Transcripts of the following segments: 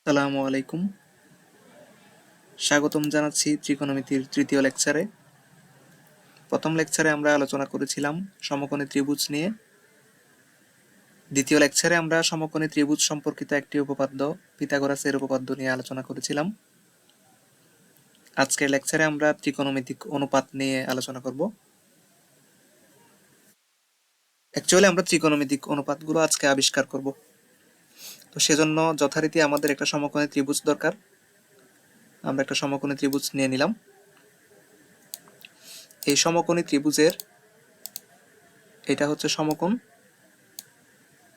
আসসালামু আলাইকুম। স্বাগতম জানাচ্ছি ত্রিকোণমিতির তৃতীয় লেকচারে। প্রথম লেকচারে আমরা আলোচনা করেছিলাম সমকোণী ত্রিভুজ নিয়ে। দ্বিতীয় লেকচারে আমরা সমকোণী ত্রিভুজ সম্পর্কিত একটি উপপাদ্য, পিথাগোরাসের উপপাদ্য নিয়ে আলোচনা করেছিলাম। আজকের লেকচারে আমরা ত্রিকোণমিতিক অনুপাত নিয়ে আলোচনা করব। অ্যাকচুয়ালি আমরা ত্রিকোণমিতিক অনুপাতগুলো আজকে আবিষ্কার করব। তো সেজন্য যথারীতি আমাদের একটা সমকোণী ত্রিভুজ দরকার। আমরা একটা সমকোণী ত্রিভুজ নিয়ে নিলাম। এই সমকোণী ত্রিভুজের এটা হচ্ছে সমকোণ,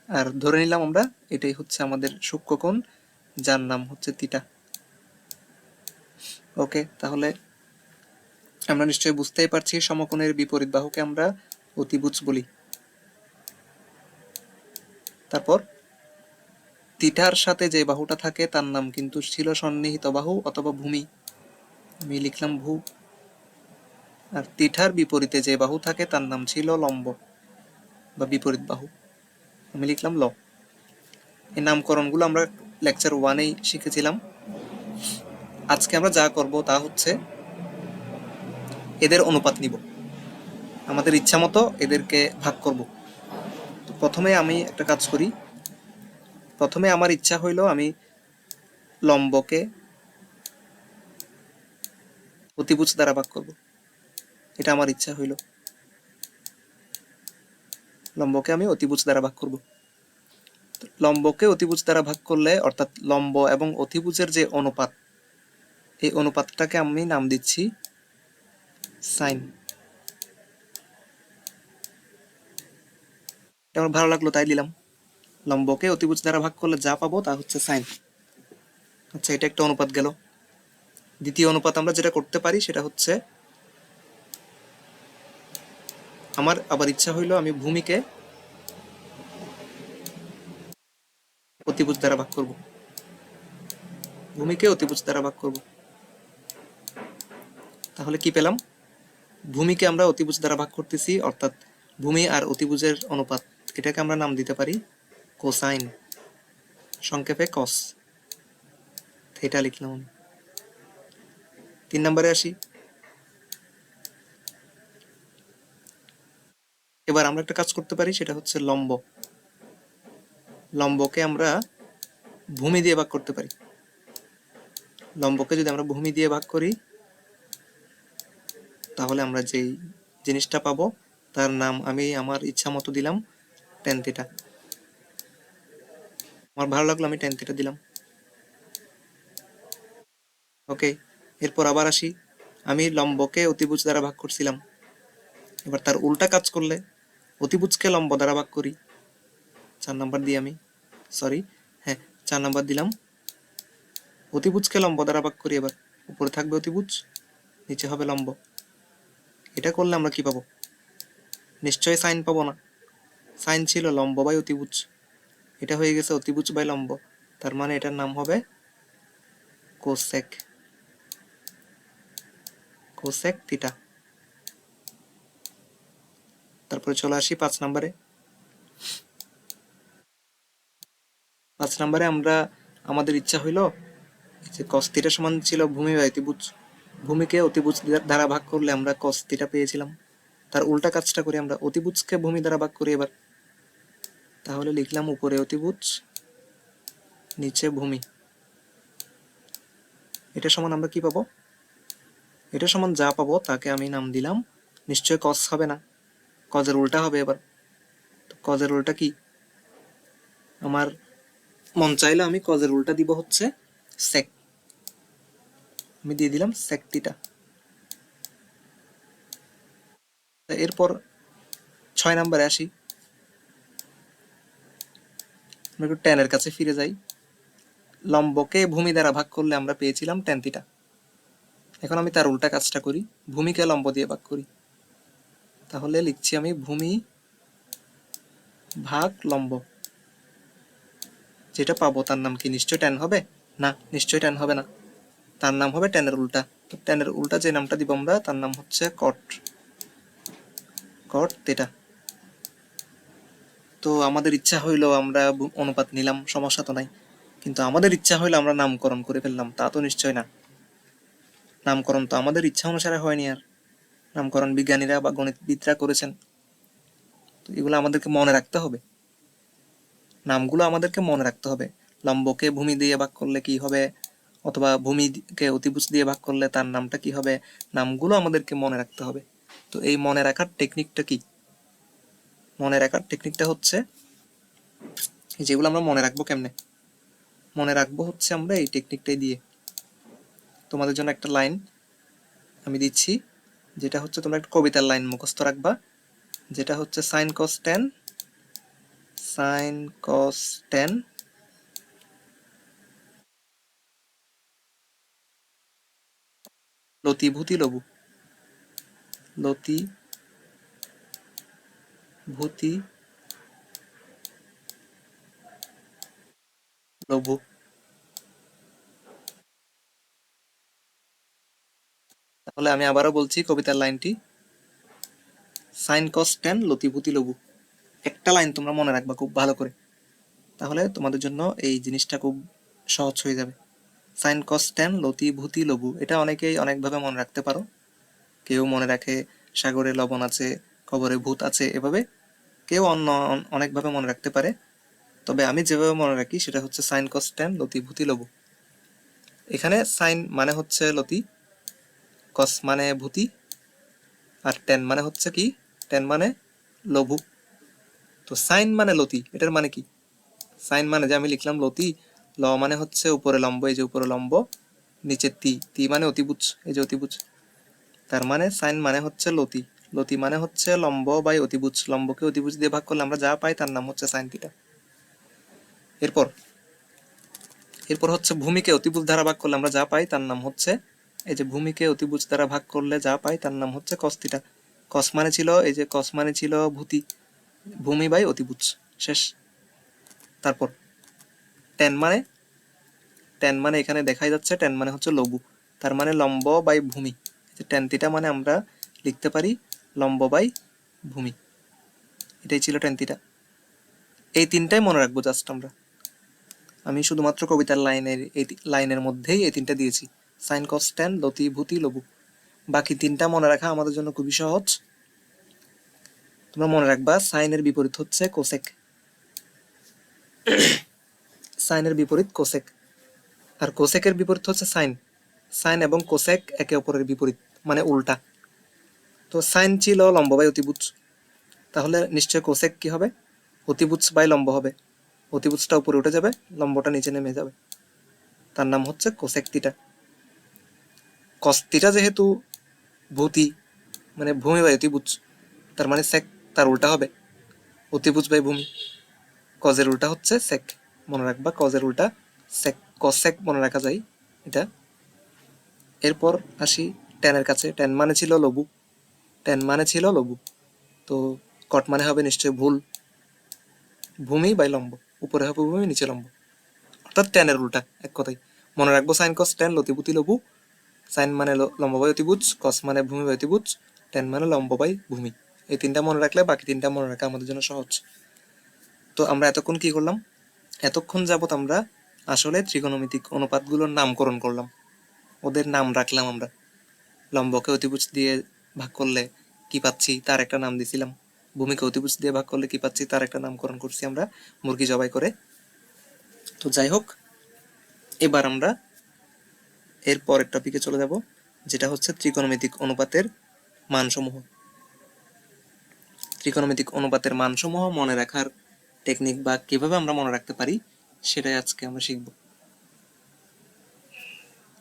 আর ধরে নিলাম আমরা এটাই হচ্ছে আমাদের সূক্ষ্মকোণ, যার নাম হচ্ছে থিটা। ওকে, তাহলে আমরা নিশ্চয়ই বুঝতেই পারছি সমকোণের বিপরীত বাহুকে আমরা অতিভুজ বলি। তারপর থিটার সাথে যে বাহুটা থাকে তার নাম কিন্তু ছিল সন্নিহিত বাহু অথবা ভূমি, আমি লিখলাম ভূ। আর থিটার বিপরীতে যে বাহু থাকে তার নাম ছিল লম্ব বা বিপরীত বাহু, আমি লিখলাম ল। এই নামকরণগুলো আমরা লেকচার 1-এই শিখেছিলাম। আজকে আমরা যা করব তা হচ্ছে এদের অনুপাত নিব, আমাদের ইচ্ছা মতো এদেরকে ভাগ করব। তো প্রথমে আমি একটা কাজ করি। প্রথমে আমার ইচ্ছা হইল আমি লম্বকে অতিভুজ দ্বারা ভাগ করব, এটা আমার ইচ্ছা হইল। লম্বকে আমি অতিভুজ দ্বারা ভাগ করব। লম্বকে অতিভুজ দ্বারা ভাগ করলে অর্থাৎ লম্ব এবং অতিভুজের যে অনুপাত, এই অনুপাতটাকে আমি নাম দিচ্ছি সাইন। আমার ভালো লাগলো তাই দিলাম। লম্বকে অতিভুজ দ্বারা ভাগ করলে যা পাবো তা হচ্ছে সাইন। আচ্ছা, এটা একটা অনুপাত গেল। দ্বিতীয় অনুপাত আমরা যেটা করতে পারি সেটা হচ্ছে, আমার আবার ইচ্ছা হইলো আমি ভূমিকে অতিভুজ দ্বারা ভাগ করব। ভূমিকে অতিভুজ দ্বারা ভাগ করব, তাহলে কি পেলাম? ভূমিকে আমরা অতিভুজ দ্বারা ভাগ করতেছি, অর্থাৎ ভূমি আর অতিভুজের অনুপাত, এটাকে আমরা নাম দিতে পারি কোসাইন, সংক্ষেপে কস। এটা লিখলাম আমি। 3 নম্বরে আসি। এবার আমরা একটা কাজ করতে পারি, সেটা হচ্ছে লম্ব। লম্বকে আমরা ভূমি দিয়ে ভাগ করতে পারি। লম্বকে যদি আমরা ভূমি দিয়ে ভাগ করি তাহলে আমরা যেই জিনিসটা পাবো তার নাম আমি আমার ইচ্ছা মতো দিলাম ট্যান থিটা। আমার ভালো লাগলো, আমি ট্যান থিটা দিলাম। ওকে, এরপর আবার আসি। আমি লম্বকে অতিভুজ দ্বারা ভাগ করছিলাম, এবার তার উল্টা কাজ করলে অতিভুজকে লম্ব দ্বারা ভাগ করি। 4 নাম্বার দিয়ে আমি, সরি, হ্যাঁ 4 নাম্বার দিলাম। অতিভুজকে লম্ব দ্বারা ভাগ করি, এবার উপরে থাকবে অতিভুজ, নিচে হবে লম্ব। এটা করলে আমরা কি পাবো? নিশ্চয়ই সাইন পাবো না। সাইন ছিল লম্ব বাই অতিভুজ, এটা হয়ে গেছে অতিভুজ বাই লম্ব, তার মানে এটার নাম হবে কোসেক, কোসেক থিটা। তারপরে চলে আসি 5 নম্বরে। 5 নম্বরে আমরা আমাদের ইচ্ছা হইল যে কস থিটা সমান ছিল ভূমি বাই অতিভুজ, ভূমিকে অতিভুজ দ্বারা ভাগ করলে আমরা কস থিটা পেয়েছিলাম। তার উল্টা কাজটা করি, আমরা অতিভুজকে ভূমি দ্বারা ভাগ করি এবার। তাহলে লিখলাম উপরে অতিভুজ, নিচে ভূমি। এটা সমান আমরা কি পাবো? এটা সমান যা পাবো তাকে আমি নাম দিলাম, নিশ্চয় কস হবে না, কজের উল্টা হবে। এবার কজের উল্টা কি? আমার মন চাইলে আমি কজের উল্টা দিব হচ্ছে সেক, আমি দিয়ে দিলাম সেক থিটা। এরপর 6 নম্বরে আসি। আমরা একটু ট্যানের কাছে ফিরে যাই। লম্বকে ভূমি দ্বারা ভাগ করলে আমরা পেয়েছিলাম ট্যান থিটা। এখন আমি তার উল্টা কাজটা করি, ভূমিকে লম্ব দিয়ে ভাগ করি। তাহলে লিখছি আমি ভূমি ভাগ লম্ব। যেটা পাবো তার নাম কি? নিশ্চয় ট্যান হবে না, নিশ্চয় ট্যান হবে না, তার নাম হবে ট্যানের উল্টা। তো ট্যানের উল্টা যে নামটা দিব আমরা তার নাম হচ্ছে কট, কট থিটা। তো আমাদের ইচ্ছা হইলো আমরা অনুপাত নিলাম, সমস্যা তো নাই। কিন্তু আমাদের ইচ্ছা হইলে আমরা নামকরণ করে ফেললাম, তা তো নিশ্চয় না। নামকরণ তো আমাদের ইচ্ছা অনুসারে হয়নি, আর নামকরণ বিজ্ঞানীরা বা গণিতবিদরা করেছেন। তো এগুলো আমাদেরকে মনে রাখতে হবে, নামগুলো আমাদেরকে মনে রাখতে হবে। লম্বকে ভূমি দিয়ে ভাগ করলে কি হবে, অথবা ভূমিকে অতিভুজ দিয়ে ভাগ করলে তার নামটা কি হবে, নামগুলো আমাদেরকে মনে রাখতে হবে। তো এই মনে রাখার টেকনিকটা কি? মনে রাখার টেকনিকটা হচ্ছে, যেগুলো আমরা মনে রাখবো কেমনে? মনে রাখবো হচ্ছে আমরা এই টেকনিকটাই দিয়ে। তোমাদের জন্য একটা লাইন আমি দিচ্ছি, যেটা হচ্ছে তোমরা একটা কবিতার লাইন মুখস্থ রাখবা, যেটা হচ্ছে সাইন কস টেন লতি ভূতি লঘু, লতি ভূতি লঘু। তাহলে আমি আবারও বলছি কবিতার লাইনটি, সাইন কস টেন লতি ভূতি লঘু। একটা লাইন তোমরা মনে রাখবা খুব ভালো করে, তাহলে তোমাদের জন্য এই জিনিসটা খুব সহজ হয়ে যাবে। সাইন কস টেন লতি ভূতি লঘু, এটা অনেকেই অনেকভাবে মনে রাখতে পারো। কেউ মনে রাখে সাগরে লবণ আছে, কবরে ভূত আছে, এভাবে কেউ অনেকভাবে মনে রাখতে পারে। তবে আমি যেভাবে মনে রাখি সেটা হচ্ছে সাইন কস টেন লতি ভূতি লঘু। এখানে সাইন মানে হচ্ছে লতি, কস মানে ভূতি, আর টেন মানে হচ্ছে কি, টেন মানে লঘু। তো সাইন মানে লতি, এটার মানে কি? সাইন মানে যে আমি লিখলাম লতি, ল মানে হচ্ছে উপরে লম্ব, এই যে উপরে লম্ব, নিচে তি মানে অতিভুজ, এই যে অতিভুজ। তার মানে সাইন মানে হচ্ছে লতি, লতি মানে হচ্ছে লম্ব বাই অতিভুজ, লম্বকে অতিভুজ দিয়ে ভাগ করলে আমরা যা পাই তার নাম হচ্ছে সাইন থিটা। এরপর এরপর হচ্ছে ভূমিকে অতিভুজ দ্বারা ভাগ করলে আমরা যা পাই তার নাম হচ্ছে, এই যে ভূমিকে অতিভুজ দ্বারা ভাগ করলে যা পাই তার নাম হচ্ছে কস থিটা। কস মানে ছিল, এই যে কস মানে ছিল ভূতি, ভূমি বাই অতিভুজ, শেষ। তারপর টেন মানে, টেন মানে এখানে দেখাই যাচ্ছে টেন মানে হচ্ছে লঘু, তার মানে লম্ব বাই ভূমি। টেন থিটা মানে আমরা লিখতে পারি লম্ব বাই ভূমি, এটাই ছিল টেন থিটা। এই তিনটাই মনে রাখবো জাস্ট আমরা। আমি শুধুমাত্র কবিতার এই লাইনের মধ্যেই এই তিনটা দিয়েছি, সাইন কস টেন লতি ভূতি লঘু। বাকি তিনটা মনে রাখা আমাদের জন্য খুবই সহজ। তোমরা মনে রাখবা সাইনের বিপরীত হচ্ছে কোসেক, সাইনের বিপরীত কোসেক, আর কোসেকের বিপরীত হচ্ছে সাইন। সাইন এবং কোসেক একে অপরের বিপরীত, মানে উল্টা। তো সাইন ছিল লম্ব বাই অতিভুজ, তাহলে নিশ্চয় কোসেক কি হবে, অতিভুজ বাই লম্ব হবে। অতিভুজটা উপরে উঠে যাবে, লম্বটা নিচে নেমে যাবে, তার নাম হচ্ছে কোসেক থিটা। কস থিটা যেহেতু ভূতি, মানে ভূমি বাই অতিভুজ, তার মানে সেক তার উল্টা হবে অতিভুজ বাই ভূমি। কজের উল্টা হচ্ছে সেক, মনে রাখবা কজের উল্টা সেক, কসেক মনে রাখা যায় এটা। এরপর আসি টেনের কাছে, টেন মানে ছিল লঘু, টেন মানে ছিল লঘু, তো কট মানে হবে নিশ্চয় ভুল, ভূমি বাই লম্ব, উপরে হবে ভূমি নিচে লম্ব, অর্থাৎ টেনের উল্টা, এক কথাই। মনে রাখবো সাইন কস টেন লতিভূতি লঘু, সাইন মানে লম্ব বাই অতিভুজ, কস মানে ভূমি বাই অতিভুজ, টেন মানে লম্ব বাই ভূমি। এই তিনটা মনে রাখলে বাকি তিনটা মনে রাখা আমাদের জন্য সহজ। তো আমরা এতক্ষণ কি করলাম? এতক্ষণ যাবত আমরা আসলে ত্রিকোণমিতিক অনুপাতগুলোর নামকরণ করলাম, ওদের নাম রাখলাম আমরা। লম্বকে অতিভুজ দিয়ে ভাগ করলে কি পাচ্ছি তার একটা নাম দিছিলাম, ভূমিকে অতিভুজ দিয়ে ভাগ করলে কি পাচ্ছি তার একটা নামকরণ করছি আমরা মুরগি জবাই করে। তো যাই হোক, এবার আমরা এর পরের টপিকে চলে যাব, যেটা হচ্ছে ত্রিকোণমিতিক অনুপাতের মানসমূহ। ত্রিকোণমিতিক অনুপাতের মানসমূহ মনে রাখার টেকনিক বা কিভাবে আমরা মনে রাখতে পারি সেটাই আজকে আমরা শিখব।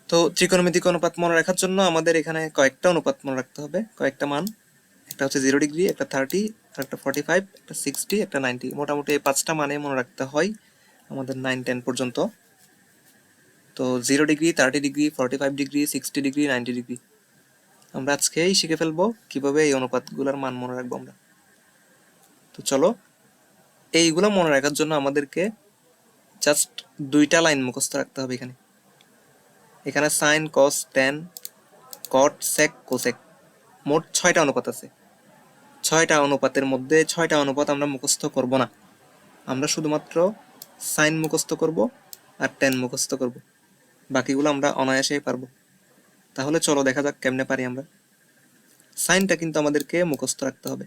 তো ত্রিকোণমিতিক অনুপাত মনে রাখার জন্য আমাদের এখানে কয়েকটা অনুপাত মনে রাখতে হবে, কয়েকটা মান। একটা হচ্ছে 0 ডিগ্রি, একটা 30, একটা 45, একটা 60, একটা 90। মোটামুটি এই 5টা মানে মনে রাখতে হয় আমাদের 9, 10 পর্যন্ত। তো 0 degree, 30 degree, 45 degree, 60 degree, 90 degree আমরা আজকেই শিখে ফেলবো কিভাবে এই অনুপাতগুলোর মান মনে রাখবো আমরা। তো চলো, এইগুলো মনে রাখার জন্য আমাদেরকে জাস্ট 2টা লাইন মুখস্থ রাখতে হবে। এখানে এখানে sine cos tan cot sec cosec, মোট 6টা অনুপাত আছে। 6টা অনুপাতের মধ্যে 6টা অনুপাত আমরা মুখস্থ করব না, আমরা শুধুমাত্র সাইন মুখস্থ করব আর tan মুখস্থ করব, বাকিগুলো আমরা অনায়াসেই পারবো। তাহলে চলো দেখা যাক কেমনে পারি আমরা। সাইনটা কিন্তু আমাদেরকে মুখস্থ রাখতে হবে।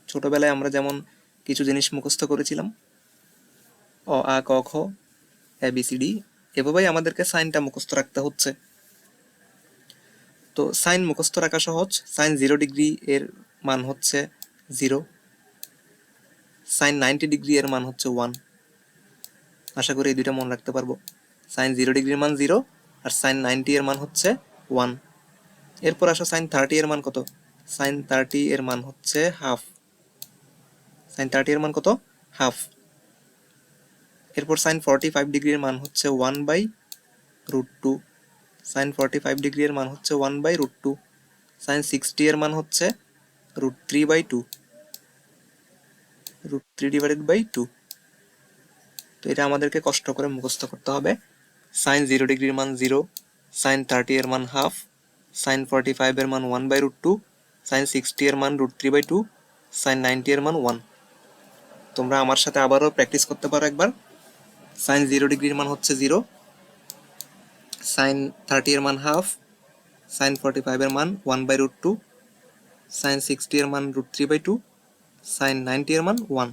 ছোটবেলায় আমরা যেমন কিছু জিনিস মুখস্থ করেছিলাম, অ আ ক খ ABCD, এভাবেই আমাদেরকে সাইনটা মুখস্থ রাখতে হচ্ছে। তো সাইন মুখস্থ রাখা সহজ। সাইন 0 ডিগ্রি এর মান হচ্ছে 0, সাইন 90 ডিগ্রি এর মান হচ্ছে 1। আশা করি এই দুইটা মনে রাখতে পারবো। সাইন 0 ডিগ্রির মান 0 আর সাইন 90 এর মান হচ্ছে 1। এরপর আসো সাইন 30 এর মান কত? সাইন 30 এর মান হচ্ছে হাফ। সাইন 30 এর মান কত? হাফ। এরপর সাইন 45 ডিগ্রির মান হচ্ছে 1/√2। সাইন 45 ডিগ্রি এর মান হচ্ছে 1/√2। সাইন 60 এর মান হচ্ছে √3/2, √3/2। তো এটা আমাদেরকে কষ্ট করে মুখস্থ করতে হবে। সাইন 0 ডিগ্রির মান 0, সাইন 30 এর মান হাফ, সাইন 45 এর মান 1/√2, সাইন 60 এর মান √3/2, সাইন 90 এর মান 1। তোমরা আমার সাথে আবারও প্র্যাকটিস করতে পারো একবার। সাইন 0 ডিগ্রির মান হচ্ছে 0, সাইন 30 এর মান হাফ, সাইন 45 এর মান 1/√2, সাইন 60 এর মান √3/2, সাইন 90 এর মান 1।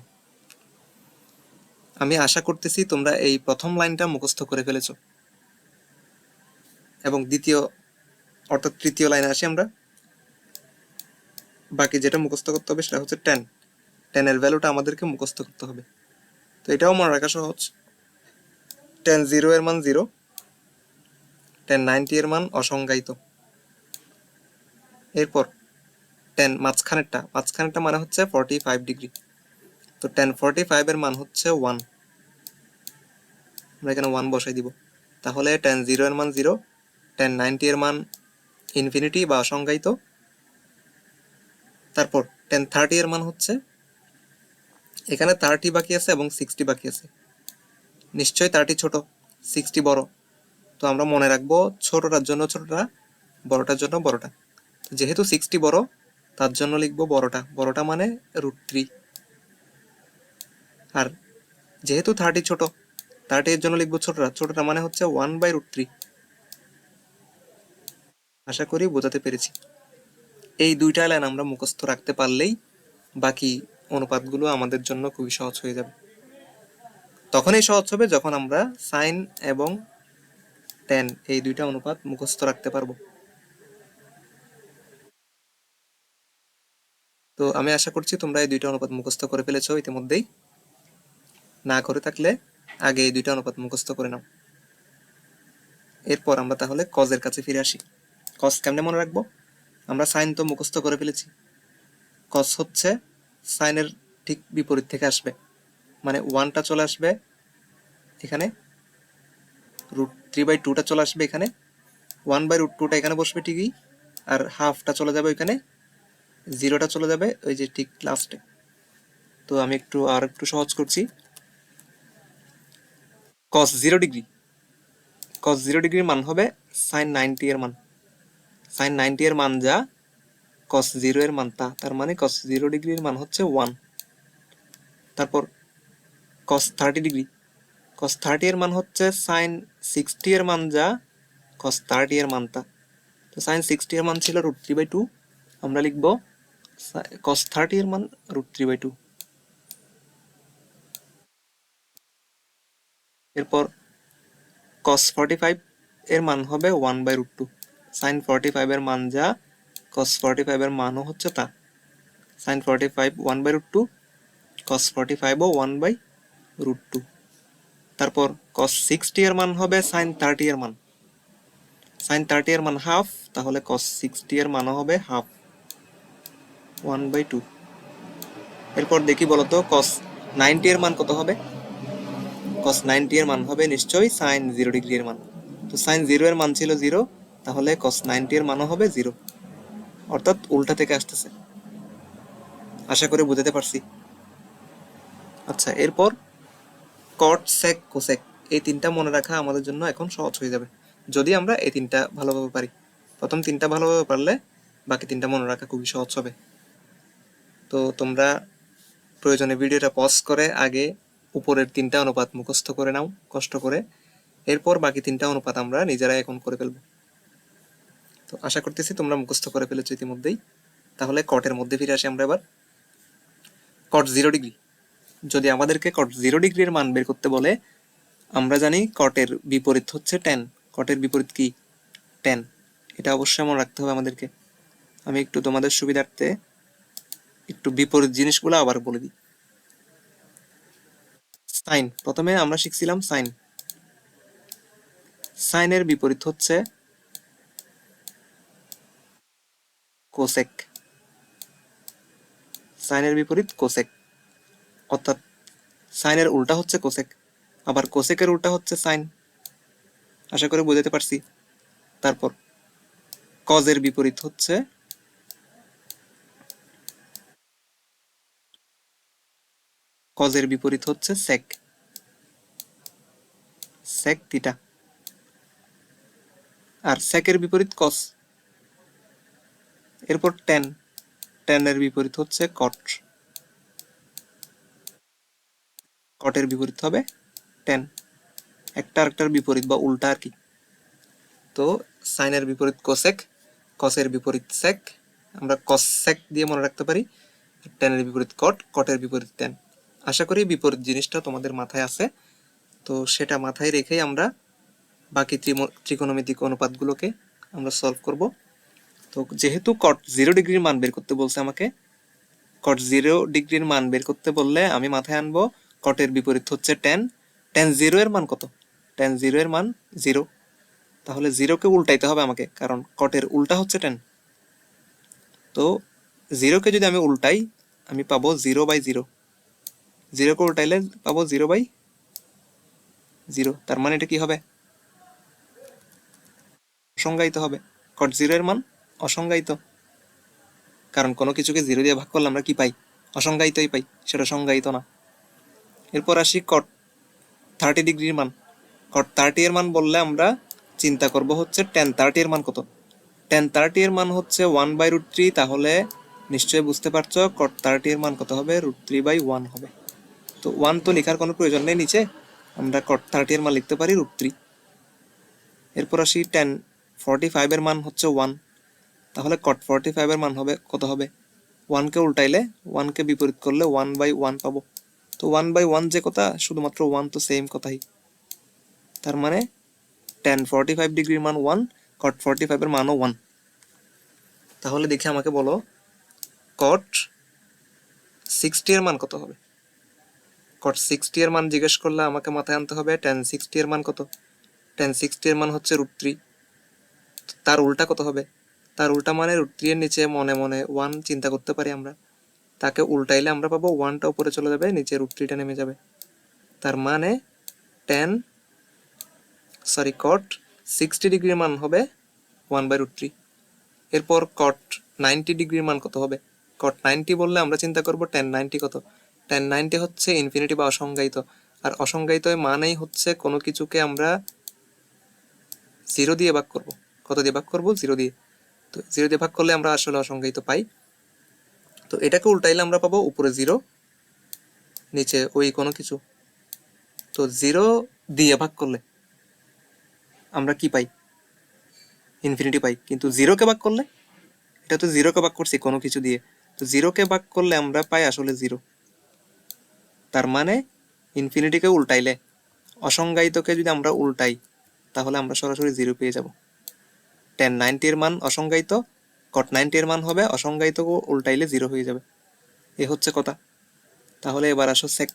আমি আশা করতেছি তোমরা এই প্রথম লাইনটা মুখস্থ করে ফেলেছো। এবং দ্বিতীয় অর্থাৎ তৃতীয় লাইনে আসি আমরা। বাকি যেটা মুখস্থ করতে হবে সেটা হচ্ছে tan। tan এর ভ্যালুটা আমাদেরকে মুখস্থ করতে হবে। তো এটাও মনে রাখা সহজ। tan 0 এর মান 0, tan 90 এর মান অসংজ্ঞায়িত। এরপর tan মাঝখানেরটা মানে হচ্ছে 45 ডিগ্রি। তো tan 45 এর মান হচ্ছে 1। আমরা এখানে 1 বসাই দিব। তাহলে tan 0 এর মান 0, tan 90 এর মান ইনফিনিটি বা অসংজ্ঞায়িত। তারপর tan 30 এর মান হচ্ছে, এখানে 30 বাকি আছে এবং 60 বাকি আছে। নিশ্চয়ই 30 ছোট, 60 বড়। তো আমরা মনে রাখবো ছোটটার জন্য ছোটটা, বড়টার জন্য বড়টা। যেহেতু 60 বড়, তার জন্য লিখবো বড়টা। বড়টা মানে √3। আর যেহেতু 30 ছোট, 30 এর জন্য লিখবো ছোটটা। ছোটটা মানে হচ্ছে 1/√3। আশা করি বোঝাতে পেরেছি। এই দুইটা লাইন আমরা মুখস্থ রাখতে পারলেই বাকি অনুপাতগুলো আমাদের জন্য খুবই সহজ হয়ে যাবে। তখনই সহজ হবে যখন আমরা সাইন এবং tan এই দুইটা অনুপাত মুখস্থ রাখতে পারবো। তো আমি আশা করছি তোমরা এই দুইটা অনুপাত মুখস্থ করে ফেলেছো ইতিমধ্যেই। না করে থাকলে আগে এই দুইটা অনুপাত মুখস্থ করে নাও। এরপর আমরা তাহলে কজের কাছে ফিরে আসি। কজ কেমনে মনে রাখবো? আমরা সাইন তো মুখস্থ করে ফেলেছি। কজ হচ্ছে সাইনের ঠিক বিপরীত থেকে আসবে, মানে 1টা চলে আসবে এখানে, √3/2টা চলে আসবে এখানে, 1/√2টা এখানে বসবে ঠিকই, আর হাফটা চলে যাবে ওইখানে, 0টা চলে যাবে ওই যে ঠিক লাস্টে। তো আমি আর একটু সহজ করছি। cos 0 ডিগ্রি, cos 0 ডিগ্রির মান হবে sin 90 এর মান। sin 90 এর মান যা cos 0 এর মান তা, তার মানে cos 0 ডিগ্রির মান হচ্ছে 1। তারপর cos 30 ডিগ্রি, cos 30 এর মান হচ্ছে sin 60 এর মান যা cos 30 এর মান তা। তো sin 60 এর মান ছিল √3/2, আমরা লিখব cos 30 এর মান √3/2। এরপর cos 45 এর মান হবে 1/√2। sin 45 এর মান যা cos 45 এর মানও হচ্ছে তা। sin 45 1/√2, cos 45 ও 1/√2। তারপর cos 60 এর মান হবে sin 30 এর মান। sin 30 এর মান হাফ, তাহলে cos 60 এর মানও হবে হাফ, 1/2। এরপর দেখি বলতো cos 90 এর মান কত হবে? cos 90 এর মান হবে নিশ্চয়ই sin 0 ডিগ্রি এর মান। তো sin 0 এর মান ছিল 0, তাহলে cos 90 এর মানও হবে 0, অর্থাৎ উল্টা থেকে আসতেছে। আশা করি বুঝাতে পারছি। আচ্ছা, এরপর cot sec cosec এই তিনটা মনে রাখা আমাদের জন্য এখন সহজ হয়ে যাবে, যদি আমরা এই তিনটা ভালোভাবে পারি। প্রথম তিনটা ভালোভাবে পারলে বাকি তিনটা মনে রাখা খুবই সহজ হবে। তো তোমরা প্রয়োজনে ভিডিওটা পজ করে আগে উপরের 3টা অনুপাত মুখস্থ করে নাও কষ্ট করে, এরপর বাকি 3টা অনুপাত আমরা নিজেরাই এখন করে ফেলবো। তো আশা করতেছি তোমরা মুখস্থ করে ফেলেছো ইতিমধ্যেই। তাহলে কটের মধ্যে ফিরে আসি আমরা এবার। কট 0 ডিগ্রি, যদি আমাদেরকে কট 0 ডিগ্রির মান বের করতে বলে, আমরা জানি কটের বিপরীত হচ্ছে ট্যান। কটের বিপরীত কি? ট্যান। এটা অবশ্যই মনে রাখতে হবে আমাদেরকে। আমি একটু তোমাদের সুবিধার্থে একটু বিপরীত জিনিসগুলো আবার বলে দিই। সাইন, প্রথমে আমরা শিখছিলাম সাইন। সাইনের বিপরীত হচ্ছে কোসেক। সাইনের বিপরীত কোসেক, অর্থাৎ সাইনের উল্টা হচ্ছে কোসেক, আবার কোসেকের উল্টা হচ্ছে সাইন। আশা করি বুঝাতে পারছি। তারপর কজের বিপরীত হচ্ছে সেক, সেক থিটা। আর সেকের বিপরীত কস। এরপর ট্যান, ট্যানের বিপরীত হচ্ছে কট, কটের বিপরীত হবে ট্যান। একটা আরেকটার বিপরীত বা উল্টা আর কি। তো সাইনের বিপরীত কোসেক, কসের বিপরীত সেক, আমরা কস সেক দিয়ে মনে রাখতে পারি। ট্যানের বিপরীত কট, কটের বিপরীত ট্যান। আশা করি বিপরীত জিনিসটা তোমাদের মাথায় আছে। তো সেটা মাথায় রেখেই আমরা বাকি ত্রিকোণমিতিক অনুপাতগুলোকে আমরা সলভ করব। তো যেহেতু কট 0 ডিগ্রির মান বের করতে বলছে আমাকে, কট 0 ডিগ্রির মান বের করতে বললে আমি মাথায় আনবো কটের বিপরীত হচ্ছে ট্যান। ট্যান 0 এর মান কত? ট্যান 0 এর মান 0। তাহলে 0কে উল্টাইতে হবে আমাকে, কারণ কটের উল্টা হচ্ছে ট্যান। তো 0কে যদি আমি উল্টাই, আমি পাবো 0/0। 0কে উল্টাইলে পাবো 0/0। তার মানে এটা কি হবে? অসংজ্ঞায়িত হবে। কট 0 এর মান অসংজ্ঞায়িত, কারণ কোনো কিছুকে 0 দিয়ে ভাগ করলে আমরা কি পাই? অসংজ্ঞায়িতই পাই, সেটা সংজ্ঞায়িত না। এরপর আসি কট 30 ডিগ্রির মান। কট 30 এর মান বললে আমরা চিন্তা করব হচ্ছে ট্যান 30 এর মান কত? ট্যান 30 এর মান হচ্ছে 1/√3। তাহলে নিশ্চয়ই বুঝতে পারছো কট 30 এর মান কত হবে? √3/1 হবে। তো 1 তো লেখার কোনো প্রয়োজন নেই নিচে, আমরা কট 30 এর মান লিখতে পারি √3। এরপর আসি ট্যান 45 এর মান হচ্ছে 1। তাহলে কট 45 এর মান হবে কত হবে? 1কে উল্টাইলে, 1কে বিপরীত করলে 1/1 পাবো। তো 1/1 যে কথা, শুধুমাত্র 1 তো সেম কথাই। তার মানে ট্যান 45 ডিগ্রির মান 1, কট 45 এর মানও 1। তাহলে দেখে আমাকে বলো কট 60 এর মান কত হবে? কট 60 এর মান জিজ্ঞেস করলে আমাকে মাথায় আনতে হবে ট্যান 60 এর মান কত? ট্যান 60 এর মান হচ্ছে √3। তার উল্টা কত হবে? তার উল্টা মানে √3 এর নিচে মনে মনে 1 চিন্তা করতে পারি আমরা। তাকে উল্টাইলে আমরা পাবো 1টা উপরে চলে যাবে, নিচে √3টা নেমে যাবে। তার মানে কট 60 ডিগ্রির মান হবে 1/√3। এরপর কট 90 ডিগ্রির মান কত হবে? কট 90 বললে আমরা চিন্তা করব ট্যান 90 কত? ট্যান 90 হচ্ছে ইনফিনিটি বা অসংজ্ঞায়িত। আর অসংজ্ঞায়িত মানেই হচ্ছে কোনো কিছুকে আমরা 0 দিয়ে ভাগ করব। কত দিয়ে ভাগ করব? 0 দিয়ে। তো 0 দিয়ে ভাগ করলে আমরা আসলে অসংজ্ঞায়িত পাই। তো এটাকে উল্টাইলে আমরা পাবো উপরে 0, নিচে ওই কোনো কিছু। তো 0 দিয়ে ভাগ করলে আমরা কি পাই? ইনফিনিটি পাই। কিন্তু 0কে ভাগ করলে, এটা তো 0কে ভাগ করছি কোনো কিছু দিয়ে, তো 0কে ভাগ করলে আমরা পাই আসলে 0। তার মানে ইনফিনিটিকে উল্টাইলে, অসংজ্ঞায়িতকে যদি আমরা উল্টাই, তাহলে আমরা সরাসরি 0 পেয়ে যাব। ট্যান 90 এর মান অসংজ্ঞায়িত, কট 90 এর মান হবে অসংজ্ঞায়িতকে উল্টাইলে 0 হয়ে যাবে। এ হচ্ছে কথা। তাহলে এবার আসো সেক।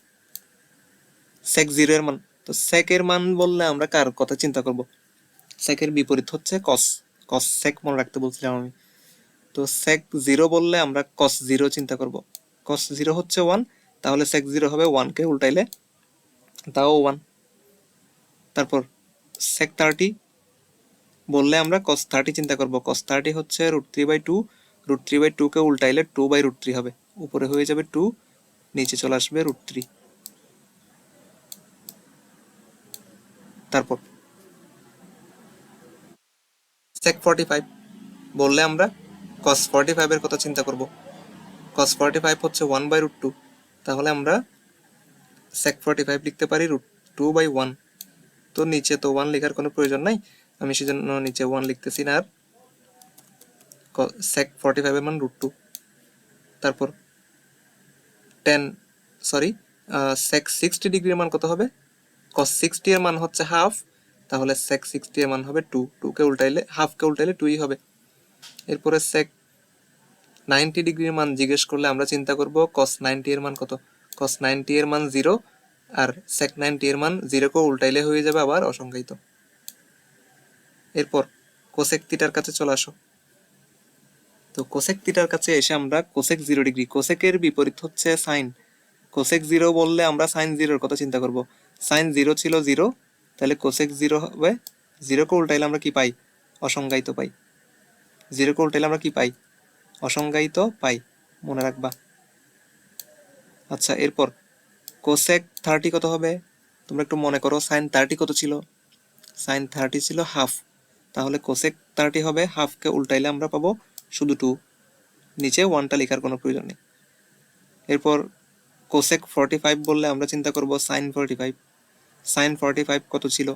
সেক 0 এর মান। তো সেক এর মান বললে আমরা কার কথা চিন্তা করব? সেকের বিপরীত হচ্ছে কস। কস সেক মনে রাখতে বলছিলাম আমি। তো সেক 0 বললে আমরা কস 0 চিন্তা করব। কস 0 হচ্ছে 1, তাহলে সেক 0 হবে 1কে উল্টাইলে তাও 1। তারপর সেক 30 বললে আমরা কস 30 চিন্তা করব। কস 30 হচ্ছে √3/2। √3/2কে উল্টাইলে 2/√3 হবে। উপরে হয়ে যাবে 2, নিচে চলে আসবে √3। তারপর সেক 45 বললে আমরা কস 45 এর কথা চিন্তা করব। কস 45 হচ্ছে 1/√2। তাহলে আমরা sec 45 লিখতে পারি √2/1। তো নিচে তো 1 লেখার কোনো প্রয়োজন নাই, আমি সেজন্য নিচে 1 লিখতেছি না আর। sec 45 এর মান √2। তারপর sec 60 ডিগ্রির মান কত হবে? cos 60 এর মান হচ্ছে হাফ, তাহলে sec 60 এর মান হবে 2। 2 কে উল্টাইলে, হাফ কে উল্টাইলে 2ই হবে। এরপরে sec 90 ডিগ্রির মান জিজ্ঞেস করলে আমরা চিন্তা করব cos 90 এর মান কত। cos 90 এর মান 0, আর sec 90 এর মান 0 কে উল্টাইলে হয়ে যাবে আবার অসংজ্ঞায়িত। এরপর cosec থিটার কাছে চলে আসো। তো cosec থিটার কাছে এসে আমরা cosec 0 ডিগ্রি, cosec এর বিপরীত হচ্ছে sin। cosec 0 বললে আমরা sin 0 এর কথা চিন্তা করব। sin 0 ছিল 0, তাহলে cosec 0 হবে, 0 কে উল্টাইলে আমরা কি পাই? অসংজ্ঞায়িত পাই। 0 কে উল্টাইলে আমরা কি পাই? অসংজ্ঞায়িত পাই, মনে রাখবা। আচ্ছা, এরপর cosec 30 কত হবে? তোমরা একটু মনে করো sin 30 কত ছিল? sin 30 ছিল হাফ, তাহলে cosec 30 হবে, হাফ কে উল্টাইলে আমরা পাবো শুধু 2, নিচে 1টা লেখার কোনো প্রয়োজন নেই। এরপর cosec 45 বললে আমরা চিন্তা করব sin 45। sin 45 কত ছিল?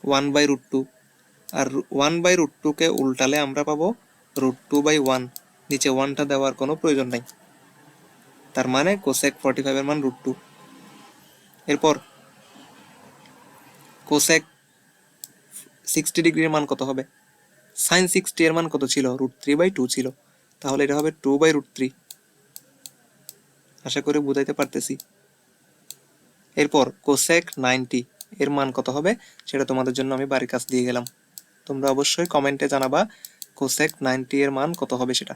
1/√2, আর 1/√2 কে উল্টালে আমরা পাবো √2/1, নিচে 1টা দেওয়ার কোনো প্রয়োজন নাই, তার মানে cosec 45 এর মান √2। এরপর cosec 60 ডিগ্রির মান কত হবে? sin 60 এর মান কত ছিল? √3/2 ছিল, তাহলে এটা হবে 2/√3। আশা করি বুঝাইতে পারতেছি। এরপর cosec 90 এর মান কত হবে সেটা তোমাদের জন্য আমি বাড়ির কাজ দিয়ে গেলাম। তোমরা অবশ্যই কমেন্টে জানাবা cosec 90 এর মান কত হবে সেটা।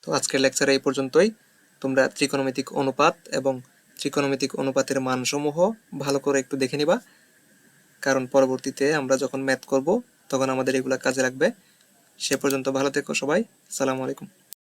তো আজকের লেকচার এই পর্যন্তই। তোমরা ত্রিকোণমিতিক অনুপাত এবং ত্রিকোণমিতিক অনুপাতের মানসমূহ ভালো করে একটু দেখে নিবা, কারণ পরবর্তীতে আমরা যখন ম্যাথ করব তখন আমাদের এগুলা কাজে লাগবে। সে পর্যন্ত ভালো থেকো সবাই। আসসালামু আলাইকুম।